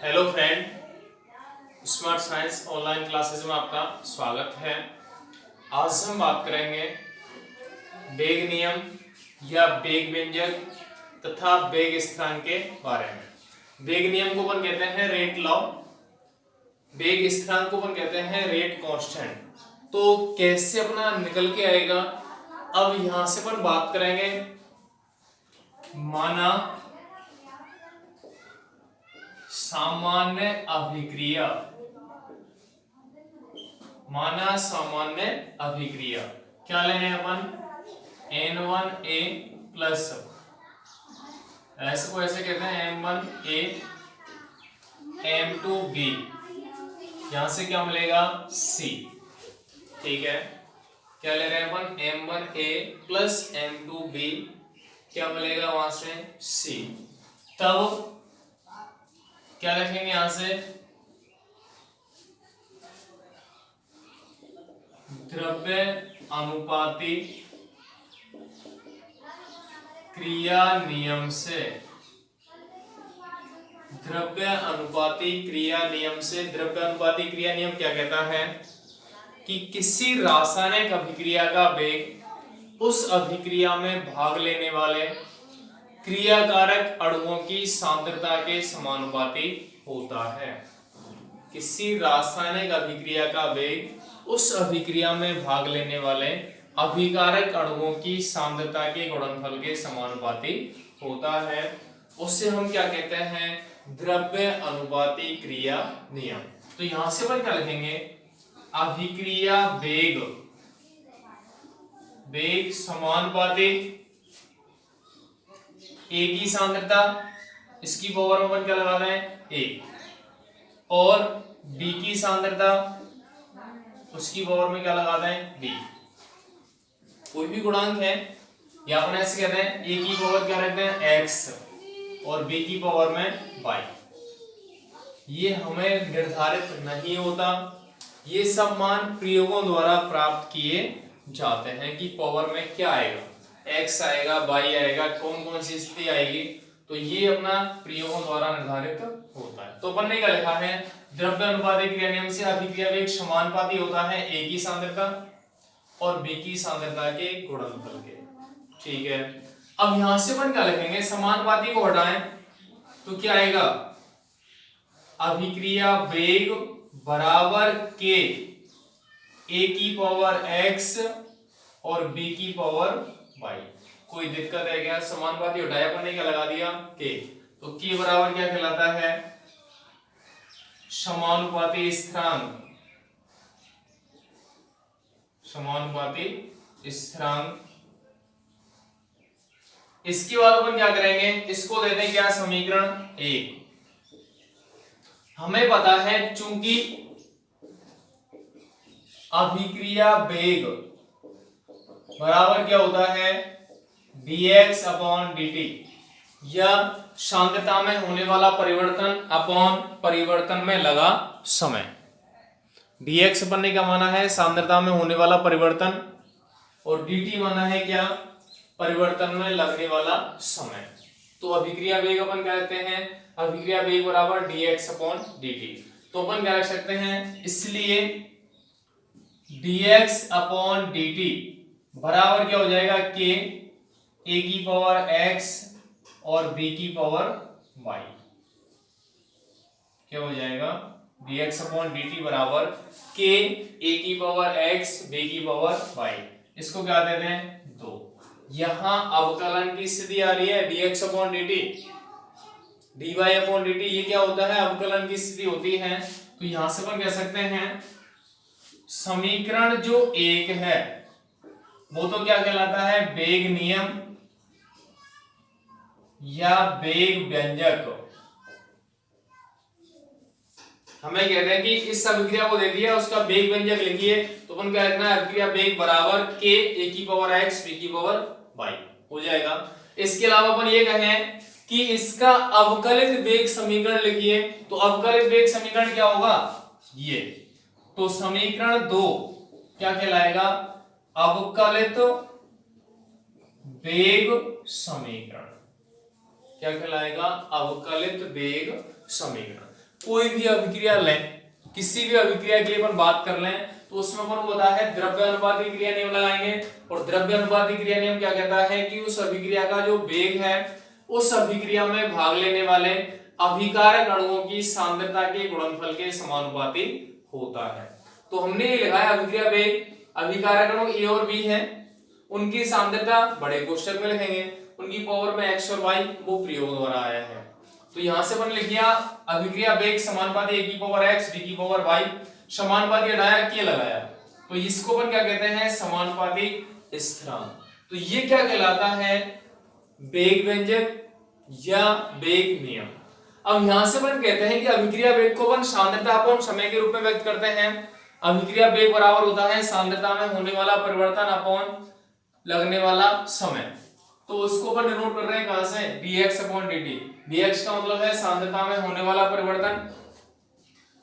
Hello friend, smart science online classes में आपका स्वागत है। आज हम बात करेंगे वेग नियम या वेग व्यंजक तथा वेग स्थिरांक के बारे में। वेग नियम को अपन कहते हैं रेट लॉ, वेग स्थिरांक को अपन कहते हैं रेट कांस्टेंट। तो कैसे अपना निकल के आएगा, अब यहां से अपन बात करेंगे माना सामान्य अभिक्रिया। माना सामान्य अभिक्रिया क्या ले रहे हैं अपन, N1A प्लस ऐसे को ऐसे कहते हैं M1A M2B, यहां से क्या मिलेगा C। ठीक है, क्या ले रहे हैं अपन M1A प्लस M2B, क्या मिलेगा वहां से C। तब क्या लिखेंगे यहां से, द्रव्य अनुपाती क्रिया नियम से, द्रव्य अनुपाती क्रिया नियम से। द्रव्य अनुपाती क्रिया नियम क्या कहता है कि किसी रासायनिक अभिक्रिया का वेग उस अभिक्रिया में भाग लेने वाले क्रियाकारक अणुओं की सांद्रता के समानुपाती होता है। किसी रासायनिक अभिक्रिया का वेग उस अभिक्रिया में भाग लेने वाले अभिकारक अणुओं की सांद्रता के गुणनफल के समानुपाती होता है। उससे हम क्या कहते हैं, द्रव्य अनुपाती क्रिया नियम। तो यहां से अपन क्या लिखेंगे, अभिक्रिया वेग, वेग समानुपाती ए की सांद्रता, इसकी पावर में अपन क्या लगा रहे हैं ए, और बी की सांद्रता, उसकी पावर में क्या लगा रहे हैं बी। कोई भी गुणांक है या अपन ऐसे कहते हैं ए की पावर क्या रखते हैं एक्स और बी की पावर में वाई। ये हमें निर्धारित नहीं होता, ये सब मान प्रयोगों द्वारा प्राप्त किए जाते हैं कि पावर में क्या आएगा, एक्स आएगा, वाई आएगा, कौन कौन सी स्थिति आएगी। तो ये अपना प्रयोगों द्वारा निर्धारित होता है। तो अपन ने क्या लिखा है, द्रव्य अनुपाती क्रिया नियम से अभिक्रिया वेग समानुपाती होता है ए की सांद्रता और बी की सांद्रता के गुणनफल के। ठीक है, अब यहां से अपन क्या लिखेंगे, समानुपाती को हटाएं तो क्या आएगा, अभिक्रिया वेग बराबर के ए की पावर एक्स और बी की पावर वाई। कोई दिक्कत है क्या, समानुपाती हटाया अपन ने क्या लगा दिया के, तो के बराबर क्या कहलाता है, समानुपाती स्थिरांक, समानुपाती स्थिरांक। इसके बाद अपन क्या करेंगे, इसको देते हैं क्या, समीकरण एक। हमें पता है चूंकि अभिक्रिया वेग बराबर क्या होता है dx अपॉन dt, या सांद्रता में होने वाला परिवर्तन अपॉन परिवर्तन में लगा समय। dx अपन ने क्या माना है, सांद्रता में होने वाला परिवर्तन, और dt माना है क्या, परिवर्तन में लगने वाला समय। तो अभिक्रिया वेग अपन क्या कहते हैं, अभिक्रिया वेग बराबर dx अपॉन dt। तो अपन क्या रख सकते हैं, इसलिए dx अपॉन dt बराबर क्या हो जाएगा, के ए की पावर x और b की पावर y। क्या हो जाएगा, dx अपॉन dt बराबर के ए की पावर x b की पावर y। इसको क्या देते हैं 2। यहां अवकलन की स्थिति आ रही है, dx upon dt, dy upon dt, ये क्या होता है, अवकलन की स्थिति होती है। तो यहां से अपन कह सकते हैं समीकरण जो एक है वो तो क्या कहलाता है, वेग नियम या वेग व्यंजक। हमें कहते हैं कि इस अभिक्रिया को दे दिया, उसका वेग व्यंजक लिखिए। तो अपन क्या लिखना है, अभिक्रिया वेग बराबर के ए की पावर एक्स बी की पावर वाई हो जाएगा। इसके अलावा अपन ये कहें कि इसका अवकलित वेग समीकरण लिखिए। तो अवकलित वेग समीकरण क्या होगा, ये। तो समीकरण 2 क्या कहलाएगा, अवकलित वेग समीकरण। क्या कहलाएगा, अवकलित वेग समीकरण। कोई भी अभिक्रिया लें, किसी भी अभिक्रिया के लिए अपन बात कर लें तो उसमें अपन को पता है द्रव्य अनुपाती क्रिया नियम लगाएंगे। और द्रव्य अनुपाती क्रिया नियम क्या कहता है कि उस अभिक्रिया का जो वेग है उस अभिक्रिया में भाग लेने वाले अभिकारक अणुओं की सांद्रता के गुणनफल के समानुपाती होता है। तो हमने ये लिखा है अभिक्रिया वेग, अभिकारक अणु ए और बी है, उनकी सांद्रता बड़े कोष्टक में लिखेंगे, उनकी पावर में x और y वो प्रयोग द्वारा आया है। तो यहां से अपन लिख दिया अभिक्रिया वेग समानुपाती a की पावर x b की पावर y, समानुपाती हटाया के लगाया, तो इसको अपन क्या कहते हैं समानुपाती स्थिरांक। तो ये क्या कहलाता है वेग व्यंजक या वेग नियम। अब यहां से अपन कहते हैं कि अभिक्रिया वेग को अपन सांद्रता अपॉन समय के रूप में व्यक्त करते हैं। अभिक्रिया वेग बराबर होता है सांद्रता में होने वाला परिवर्तन अपॉन लगने वाला समय। तो उसको अपन डिनोट कर रहे हैं कहां से dx अपॉन dt। dx का मतलब है सांद्रता में होने वाला परिवर्तन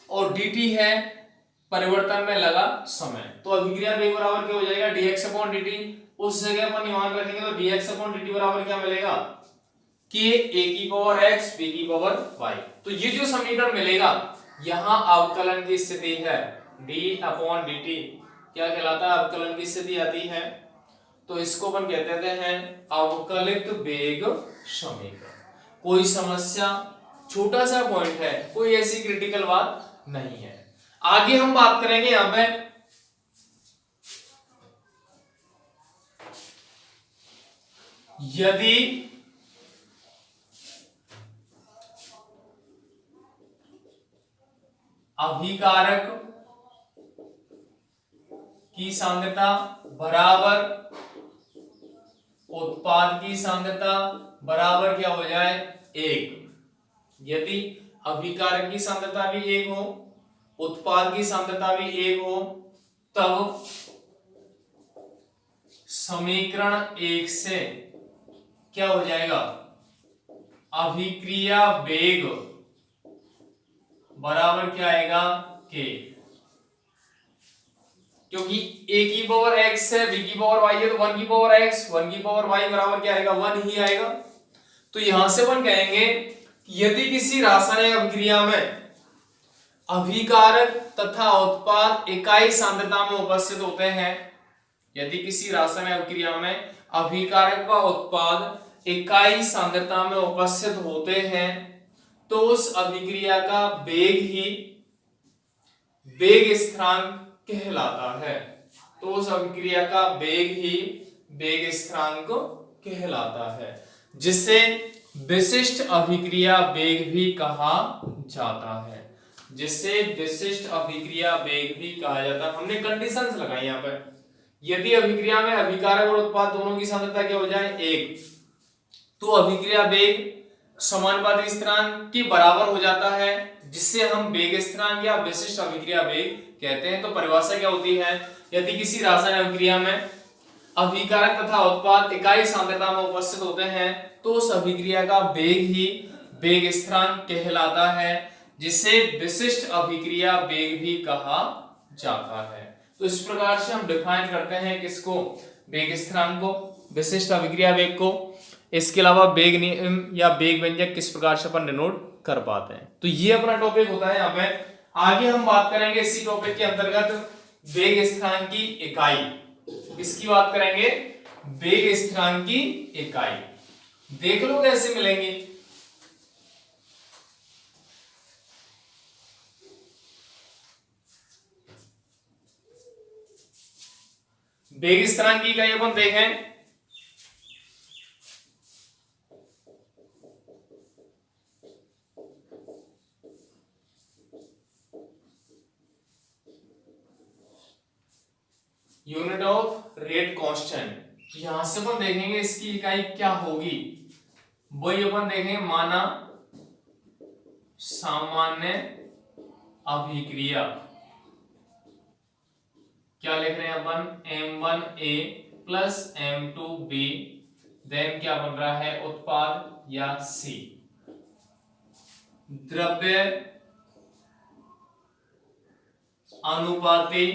और dt है परिवर्तन में लगा समय। तो अभिक्रिया वेग बराबर क्या हो जाएगा dx अपॉन dt। उस जगह अपन मान रखेंगे तो dx अपॉन dt बराबर क्या मिलेगा k a की पावर x b की पावर y। तो ये जो समीकरण मिलेगा यहां अवकलन की स्थिति है d अपॉन dt क्या कहलाता है अवकलन की स्थिति आती है। तो इसको अपन कहते हैं अवकलित वेग समीकरण। कोई समस्या छोटा सा पॉइंट है, कोई ऐसी क्रिटिकल बात नहीं है। आगे हम बात करेंगे यहां पे यदि अभिकारक की सांद्रता बराबर उत्पाद की सांद्रता बराबर क्या हो जाए 1। यदि अभिकारक की सांद्रता भी 1 हो, उत्पाद की सांद्रता भी 1 हो, तब समीकरण 1 से क्या हो जाएगा अभिक्रिया वेग बराबर क्या आएगा k। क्योंकि a की पावर x है b की पावर y है तो 1 की पावर x 1 की पावर y बराबर क्या आएगा 1 ही आएगा। तो यहां से अपन कहेंगे यदि किसी रासायनिक अभिक्रिया में अभिकारक तथा उत्पाद इकाई सांद्रता में उपस्थित होते हैं, यदि किसी रासायनिक अभिक्रिया में अभिकारक व उत्पाद इकाई सांद्रता में उपस्थित होते हैं तो उस अभिक्रिया का वेग ही वेग स्थिरांक कहलाता है। तो उस अभिक्रिया का वेग ही वेग स्थिरांक कहलाता है, जिसे विशिष्ट अभिक्रिया वेग भी कहा जाता है, जिसे विशिष्ट अभिक्रिया वेग भी कहा जाता है। हमने कंडीशंस लगाई यहाँ पर, यदि अभिक्रिया में अभिकारक और उत्पाद दोनों की सांद्रता क्या हो जाए 1 तो अभिक्रिया वेग समानुपाती स्थिरांक के बराबर हो जाता है, जिससे हम वेग स्थिरांक या विशिष्ट अभिक्रिया वेग कहते हैं। तो परिभाषा क्या होती है यदि किसी रासायनिक अभिक्रिया में अभिकारक तथा उत्पाद इकाई सांद्रता में उपस्थित होते हैं तो उस अभिक्रिया का वेग ही वेग स्थिरांक कहलाता है, जिसे विशिष्ट अभिक्रिया वेग भी कहा जाता है। तो इस प्रकार से हम डिफाइन करते हैं किसको वेग स्थिरांक को, विशिष्ट अभिक्रिया वेग को। इसके अलावा वेग नियम या वेग व्यंजक किस प्रकार से अपन डिनोट कर पाते हैं। तो ये अपना टॉपिक होता है। यहाँ पे आगे हम बात करेंगे इसी टॉपिक के अंतर्गत वेग स्थिरांक की इकाई, इसकी बात करेंगे वेग स्थिरांक की इकाई। देख लो कैसे मिलेंगी। वेग स्थिरांक की इकाई अपन देखें यूनिट ऑफ रेट कांस्टेंट। यहां से अपन देखेंगे इसकी इकाई क्या होगी, वही अपन देखेंगे माना सामान्य अभिक्रिया। क्या लिख रहे हैं अपन M1A प्लस M2B, देन क्या बन रहा है उत्पाद या C। द्रव्य अनुपाती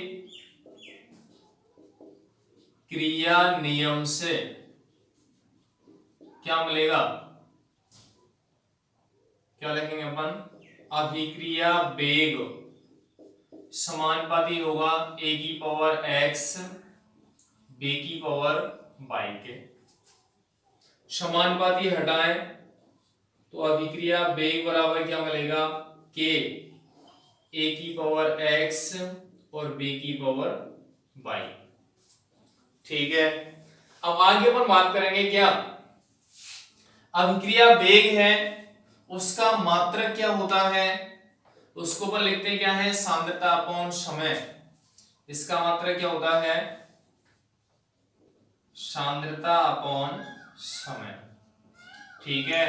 क्रिया नियम से क्या मिलेगा, क्या लिखेंगे अपन अभिक्रिया वेग समानुपाती होगा a की पावर x b की पावर y के। समानुपाती हटाएं तो अभिक्रिया वेग बराबर क्या मिलेगा, k a की पावर x और b की पावर y। ठीक है, अब आगे अपन बात करेंगे क्या, अभिक्रिया वेग है उसका मात्रक क्या होता है, उसको अपन लिखते हैं क्या है, सांद्रता अपॉन समय। इसका मात्रक क्या होता है, सांद्रता अपॉन समय। ठीक है,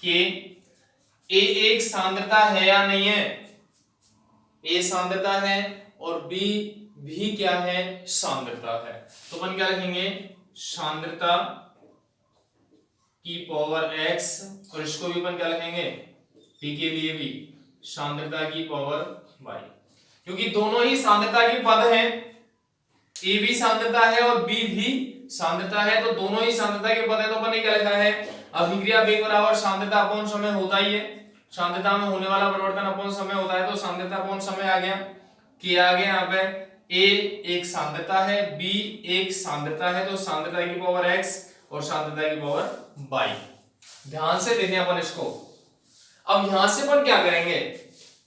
कि ए एक सांद्रता है या नहीं है, ए सांद्रता है और बी भी क्या है, सांद्रता है। तो अपन क्या लिखेंगे, सांद्रता की पावर x, और इसको भी अपन क्या लिखेंगे, p के लिए भी सांद्रता की पावर y, क्योंकि दोनों ही सांद्रता के पद हैं, a भी सांद्रता है और b भी सांद्रता है, तो दोनों ही सांद्रता के पद है। तो अपन ने क्या लिखा है, अभिक्रिया वेग बराबर सांद्रता अपॉन समय होता ही है, सांद्रता में होने वाला परिवर्तन अपॉन समय होता है, तो सांद्रता अपॉन समय आ गया, कि आ गया यहाँ पे a एक सांद्रता है, b एक सांद्रता है, तो सांद्रता की पावर x और सांद्रता की पावर y। ध्यान से देखें अपन इसको। अब यहां से अपन क्या करेंगे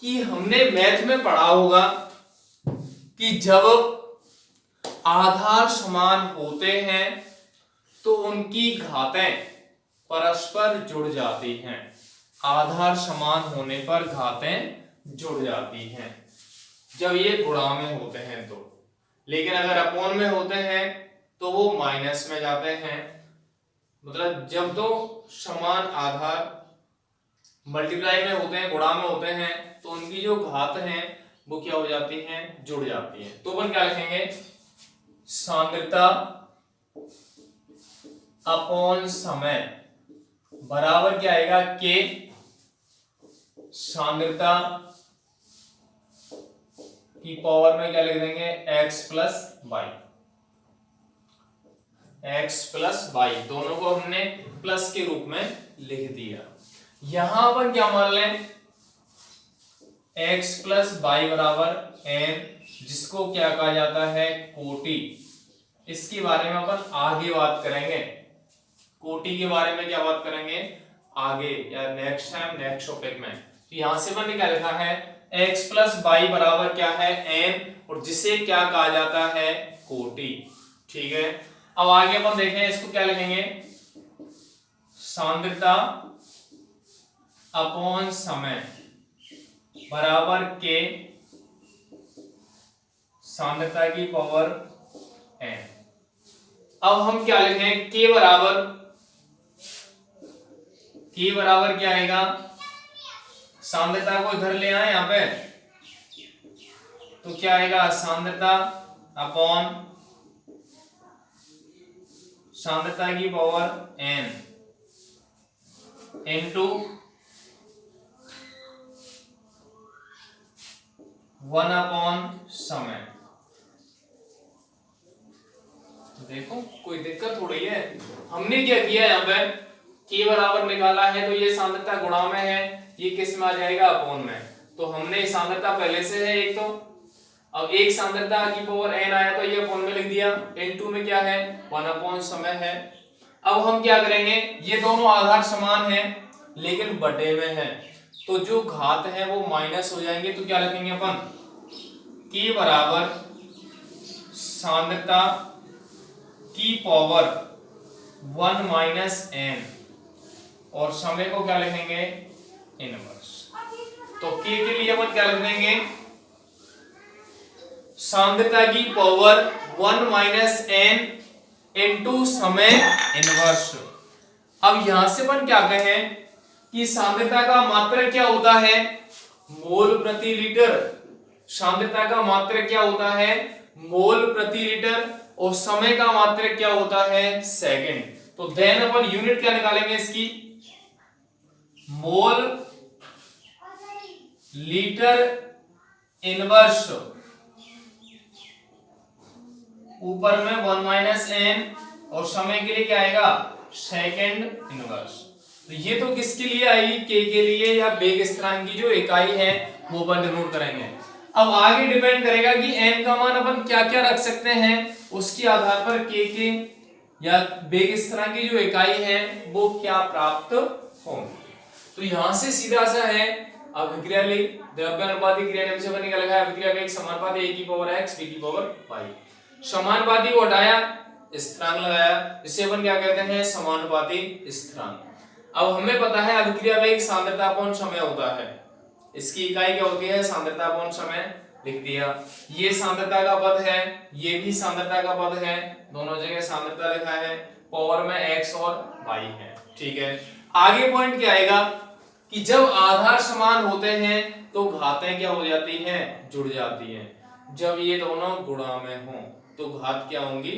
कि हमने मैथ में पढ़ा होगा कि जब आधार समान होते हैं तो उनकी घातें परस्पर जुड़ जाती हैं। आधार समान होने पर घातें जुड़ जाती हैं जब ये गुणा में होते हैं तो, लेकिन अगर अपोन में होते हैं तो वो माइनस में जाते हैं। मतलब जब तो समान आधार मल्टीप्लाई में होते हैं, गुणा में होते हैं, तो उनकी जो घात हैं वो क्या हो जाती हैं, जुड़ जाती हैं। तो अपन क्या लिखेंगे, सांद्रता अपॉन समय बराबर क्या आएगा, के सांद्रता की पावर में क्या लिख देंगे, x plus y. x plus y दोनों को हमने प्लस के रूप में लिख दिया। यहां पर क्या मान लें, x प्लस वाई बराबर n, जिसको क्या कहा जाता है, कोटि। इसके बारे में अपन आगे बात करेंगे, कोटि के बारे में क्या बात करेंगे आगे, या नेक्स्ट टाइम नेक्स्ट टॉपिक में। तो यहां से मैंने क्या लिखा है, x प्लस वाई बराबर क्या है, n, और जिसे क्या कहा जाता है, कोटि। ठीक है, अब आगे अपन देखें इसको क्या लिखेंगे, सांद्रता अपॉन समय बराबर के सांद्रता की पावर n। अब हम क्या लिखें, k बराबर क्या आएगा, सांद्रता को इधर ले आए यहां पे, तो क्या आएगा, सांद्रता अपॉन सांद्रता की पावर n इनटू 1 अपॉन समय। तो देखो कोई दिक्कत थोड़ी है, हमने क्या किया यहाँ पे, k बराबर निकाला है तो ये सांद्रता गुणा में है, ये किस में आ जाएगा, अपॉन में। तो हमने सांद्रता पहले से है एक, तो अब एक सांद्रता की पावर n आया तो ये अपॉन में लिख दिया, n2 में क्या है, 1 अपॉन समय है। अब हम क्या करेंगे, ये दोनों आधार समान हैं लेकिन बटे में है, तो जो घात है वो माइनस हो जाएंगे, तो क्या लिखेंगे अपन, k बराबर सांद्रता की पावर 1 माइनस n, और समय को क्या लिखेंगे, इनवर्स। तो k के लिए अपन क्या लिख देंगे, सांद्रता की पावर 1 माइनस n इनटू समय इनवर्स। अब यहां से अपन क्या कहें कि सांद्रता का मात्रक क्या होता है, मोल प्रति लीटर। सांद्रता का मात्रक क्या होता है, मोल प्रति लीटर, और समय का मात्रक क्या होता है, सेकंड। तो देन अपन यूनिट क्या निकालेंगे इसकी, मोल लीटर इनवर्स, ऊपर में 1 माइनस n, और समय के लिए क्या आएगा, सेकंड इनवर्स। तो ये तो किसके लिए आएगी, के लिए, या बेग स्थिरांक की जो इकाई है वो अपन डिनोट करेंगे। अब आगे डिपेंड करेगा कि n का मान अपन क्या क्या रख सकते हैं, उसके आधार पर के या बेग स्थिरांक की जो इकाई है वो क्या प्राप्त होंगी। तो यहां से सीधा सा है अभिक्रिया द्रव्यानुपाती क्रिया नियम से अपन क्या लिखा है, अभिक्रिया का एक समानुपाती a की पावर x b की पावर y, समानुपाती को हटाया स्थिरांक लगाया, इसे अपन क्या कहते हैं, समानुपाती स्थिरांक। अब हमें पता है अभिक्रिया वेग सांद्रता अपॉन समय होता है, इसकी इकाई क्या होती है, सांद्रता अपॉन समय, लिख दिया। ये सांद्रता का पद है, ये भी सांद्रता का पद है, दोनों जगह सांद्रता लिखा है, पावर में x और y है, ठीक है। आगे पॉइंट क्या आएगा कि जब आधार समान होते हैं तो घातें क्या हो जाती हैं, जुड़ जाती हैं। जब ये दोनों गुणा में हो तो घात क्या होंगी,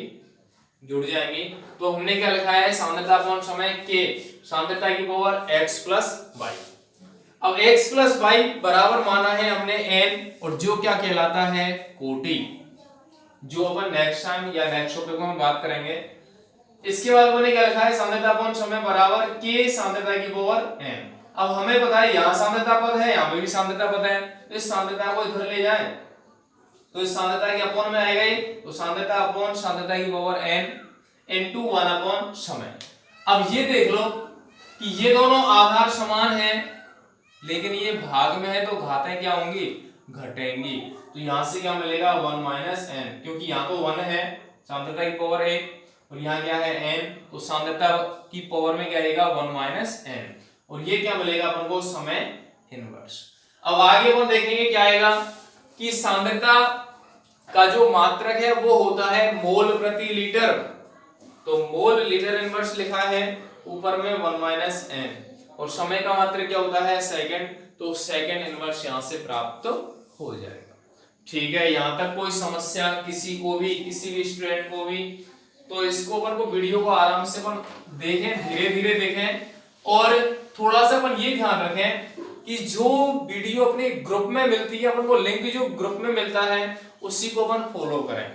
जुड़ जाएंगी। तो हमने क्या लिखा है, सांद्रता अपॉन समय के, सांद्रता की पावर x प्लस y। अब x प्लस y बराबर माना है हमने n, और जो क्या कहलाता है, कोटि, जो अपन नेक्स्ट टाइम या नेक्स्ट टॉपिक में बात करेंगे। इसके बाद मैंने क्या लिखा है, सांद्रता अपॉन समय बराबर k सांद्रता की पावर n। अब हमें पता है यहाँ सांद्रता पद है, यहाँ पे भी सांद्रता पद है, तो इस सांद्रता को इधर ले जाएं तो इस सांद्रता के अपॉन में आएगा ये, तो सांद्रता अपॉन सांद्रता की पावर n इनटू 1 अपॉन समय। अब ये देख लो कि ये दोनों आधार समान हैं, लेकिन ये भाग में है तो घातें क्या होंगी, घटेंगी। तो यहां से क्या मिलेगा, 1 माइनस n, क्योंकि यहाँ तो 1 है सांद्रता की पावर 1 और यहाँ क्या है n, तो सांद्रता की पावर में क्या आएगा, 1 माइनस n, और ये क्या मिलेगा अपन को, समय इनवर्स। अब आगे अपन देखेंगे क्या आएगा कि सांद्रता का जो मात्रक है वो होता है मोल प्रति लीटर, तो मोल लीटर इनवर्स लिखा है, ऊपर में 1 माइनस n, और समय का मात्रक क्या होता है, सेकंड, तो सेकंड इनवर्स यहां से प्राप्त हो जाएगा। ठीक है, यहां तक कोई समस्या किसी को भी, किसी भी स्टूडेंट को भी, तो इसको अपन को वीडियो को आराम से अपन देखें, धीरे धीरे देखें, और थोड़ा सा अपन ये ध्यान रखें कि जो वीडियो अपने ग्रुप में मिलती है, अपन को लिंक जो ग्रुप में मिलता है उसी को अपन फॉलो करें,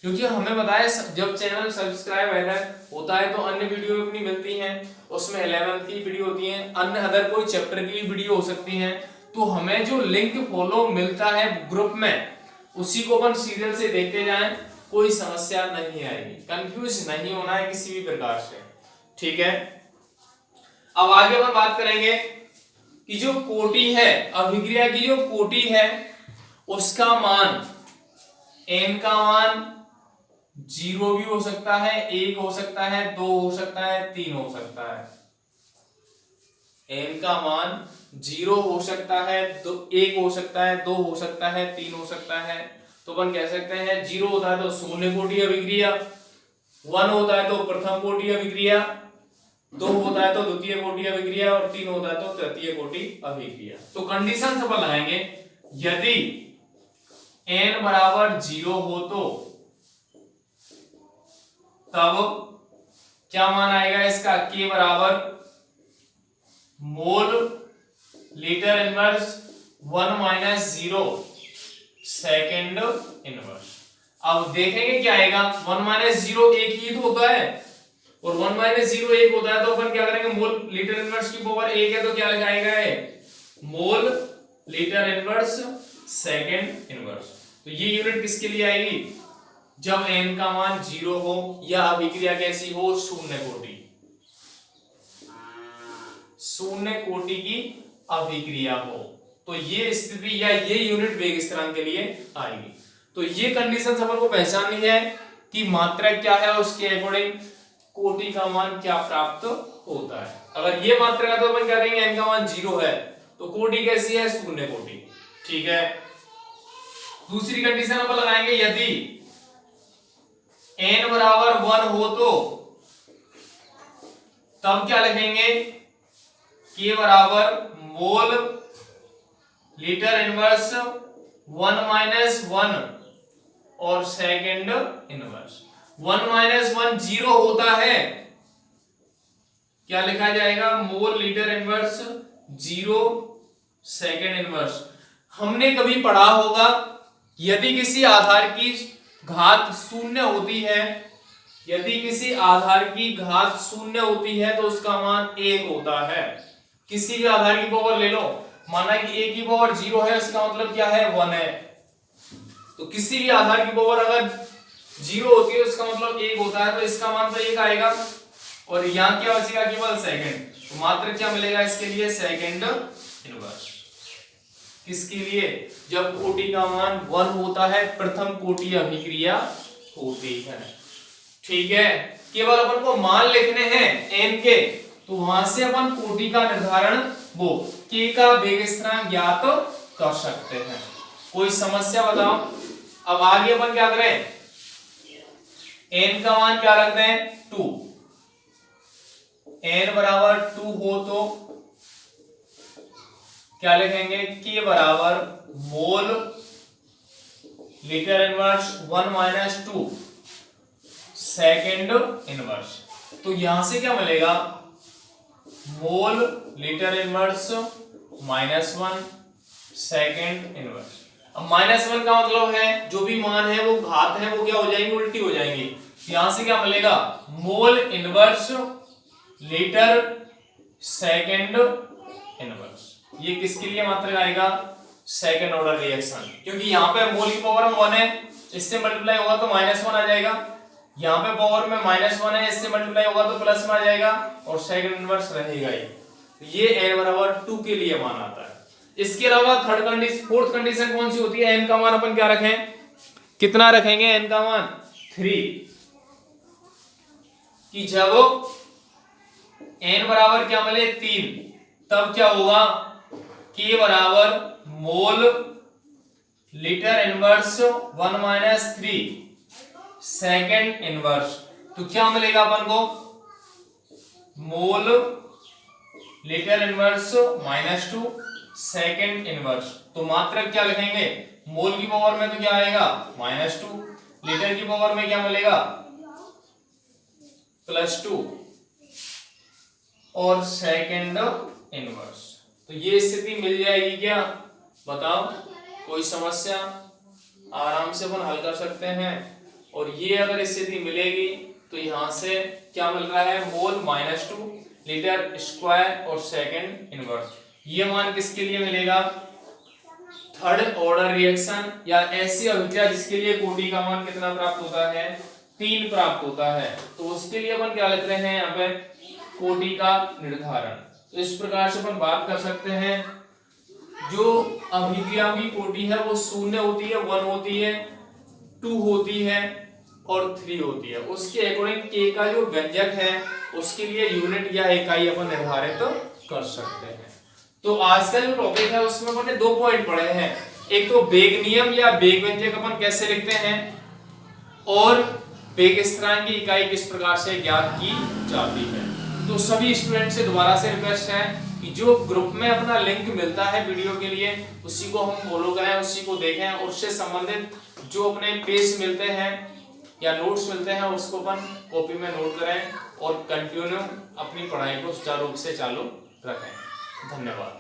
क्योंकि हमें बताया जब चैनल सब्सक्राइब होता है तो अन्य वीडियो अपनी मिलती हैं, उसमें 11th की वीडियो होती है, अन्य अदर कोई चैप्टर की वीडियो हो सकती है, तो हमें जो लिंक फॉलो मिलता है ग्रुप में उसी को अपन सीरियल से देखते जाएं, कोई समस्या नहीं आएगी, कंफ्यूज नहीं होना है किसी भी प्रकार से। ठीक है, अब आगे अपन बात करेंगे कि जो कोटि है, अभिक्रिया की जो कोटि है उसका मान, n का मान 0 भी हो सकता है, 1 हो सकता है, 2 हो सकता है, 3 हो सकता है। n का मान 0 हो सकता है, 1 हो सकता है, 2 हो सकता है, 3 हो सकता है। तो अपन कह सकते हैं 0 होता है तो शून्य कोटि अभिक्रिया, 1 होता है तो प्रथम कोटि अभिक्रिया, 2 होता है तो द्वितीय कोटि अभिक्रिया, और 3 होता है तो तृतीय कोटि अभिक्रिया। तो कंडीशन अपन लगाएंगे, यदि n बराबर 0 हो तो तब क्या मान आएगा इसका, k बराबर mole litre inverse 1 minus 0 second inverse. अब देखेंगे क्या आएगा, 1 माइनस 0 एक ही तो होता है, और 1 माइनस 0 1 होता है, तो अपन क्या करेंगे, मोल लीटर इनवर्स की पावर 1 है तो क्या लगाएगा है, mole litre inverse second inverse. तो ये यूनिट किसके लिए आएगी, जब n का मान 0 हो या अभिक्रिया कैसी हो, शून्य कोटि, शून्य कोटि की अभिक्रिया हो, तो ये स्थिति या ये यूनिट वेग स्थिरांक के लिए आएगी। तो ये कंडीशन अपन को पहचाननी है कि मात्रा क्या है, उसके अकॉर्डिंग कोटि का मान क्या प्राप्त होता है। अगर ये मात्रा है तो अपन क्या कहेंगे, n का मान 0 है तो कोटि कैसी है, शून्य कोटि। ठीक है, दूसरी कंडीशन अपन लगाएंगे, यदि n बराबर 1 हो तो तब क्या लिखेंगे, k बराबर मोल लीटर इनवर्स 1 माइनस 1 और सेकेंड इनवर्स। 1 माइनस 1 0 होता है, क्या लिखा जाएगा, mole litre inverse 0 second inverse. हमने कभी पढ़ा होगा, यदि किसी आधार की घात शून्य होती है, यदि किसी आधार की घात शून्य होती है तो उसका मान 1 होता है। किसी भी आधार की पावर ले लो, माना कि a की पावर 0 है, इसका मतलब क्या है 1 है। तो किसी भी आधार की पावर अगर 0 होती है उसका मतलब 1 होता है, तो इसका मान तो 1 आएगा। और यहाँ क्या बचेगा, केवल सेकंड। तो मात्र क्या मिलेगा इसके लिए, सेकंड इनवर्स। किसके लिए, जब कोटि का मान 1 होता है, प्रथम कोटि अभिक्रिया होती है। ठीक है, केवल अपन को मान लिखने हैं n के, तो वहां से अपन कोटि का निर्धारण वो k का वेग स्थिरांक ज्ञात कर सकते हैं। कोई समस्या बताओ। अब आगे अपन क्या करें, n का मान क्या रखते हैं 2, n बराबर 2 हो तो क्या लिखेंगे, k बराबर mole litre inverse 1 minus 2 second inverse. तो यहां से क्या मिलेगा, mole litre inverse -1 second inverse. अब -1 का मतलब है जो भी मान है वो घात है, वो क्या हो जाएंगे, उल्टी हो जाएंगी। यहां से क्या मिलेगा, mole inverse litre second inverse. ये किसके लिए मात्रक आएगा, सेकेंड ऑर्डर रिएक्शन, क्योंकि यहाँ पे मोल की पावर 1 है, इससे मल्टीप्लाई होगा तो -1 आ जाएगा। यहाँ पे पावर में -1 है, इससे मल्टीप्लाई होगा तो प्लस में आ जाएगा, और सेकंड इनवर्स रहेगा ही। ये n बराबर 2 के लिए मान आता है। इसके अलावा फोर्थ कंडीशन कौन सी होती है, n का मान अपन क्या रखें, कितना रखेंगे, n का मान 3, कि जब n बराबर क्या मिले 3, तब क्या होगा, k बराबर mole litre inverse 1 minus 3 second inverse. तो क्या मिलेगा अपन को, mole litre inverse -2 second inverse. तो मात्रक क्या लिखेंगे, मोल की पावर में तो क्या आएगा -2, लीटर की पावर में क्या मिलेगा +2, और सेकेंड इनवर्स। तो ये स्थिति मिल जाएगी क्या, बताओ, कोई समस्या, आराम से अपन हल कर सकते हैं। और ये अगर स्थिति मिलेगी तो यहां से क्या मिल रहा है, मोल -2 लीटर स्क्वायर और सेकेंड इनवर्स। ये मान किसके लिए मिलेगा, थर्ड ऑर्डर रिएक्शन या ऐसी अभिक्रिया जिसके लिए कोटि का मान कितना प्राप्त होता है, 3 प्राप्त होता है। तो उसके लिए अपन क्या लिख रहे हैं यहाँ पे, कोटि का निर्धारण। तो इस प्रकार से अपन बात कर सकते हैं, जो अभिक्रिया की कोटि है वो 0 होती है, 1 होती है, 2 होती है और 3 होती है। उसके अकॉर्डिंग k का जो व्यंजक है उसके लिए यूनिट या इकाई अपन निर्धारित कर सकते हैं। तो आज का जो टॉपिक है उसमें अपन ने 2 पॉइंट पढ़े हैं, एक तो वेग नियम या वेग व्यंजक अपन कैसे लिखते हैं, और वेग स्थिरांक की इकाई किस प्रकार से ज्ञात की जाती है। तो सभी स्टूडेंट से दोबारा से रिक्वेस्ट है कि जो ग्रुप में अपना लिंक मिलता है वीडियो के लिए उसी को हम फॉलो करें, उसी को देखें, और उससे संबंधित जो अपने पेज मिलते हैं या नोट्स मिलते हैं उसको अपन कॉपी में नोट करें और कंटिन्यू अपनी पढ़ाई को सुचारू रूप से चालू रखें। धन्यवाद।